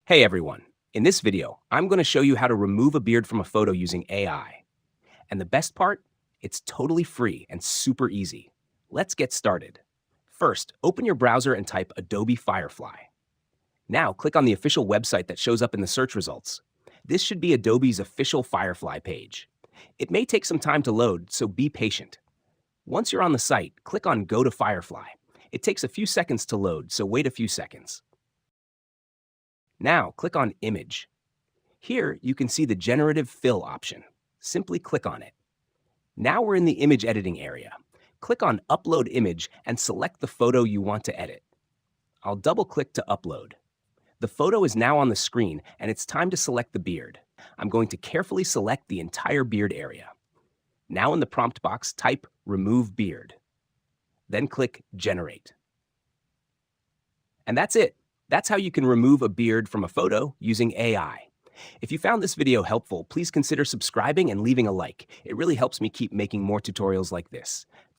Hey everyone, in this video, I'm going to show you how to remove a beard from a photo using AI. And the best part? It's totally free and super easy. Let's get started. First, open your browser and type Adobe Firefly. Now click on the official website that shows up in the search results. This should be Adobe's official Firefly page. It may take some time to load, so be patient. Once you're on the site, click on Go to Firefly. It takes a few seconds to load, so wait a few seconds. Now click on Image. Here, you can see the Generative Fill option. Simply click on it. Now we're in the image editing area. Click on Upload Image and select the photo you want to edit. I'll double-click to upload. The photo is now on the screen, and it's time to select the beard. I'm going to carefully select the entire beard area. Now in the prompt box, type Remove Beard. Then click Generate. And that's it. That's how you can remove a beard from a photo using AI. If you found this video helpful, please consider subscribing and leaving a like. It really helps me keep making more tutorials like this.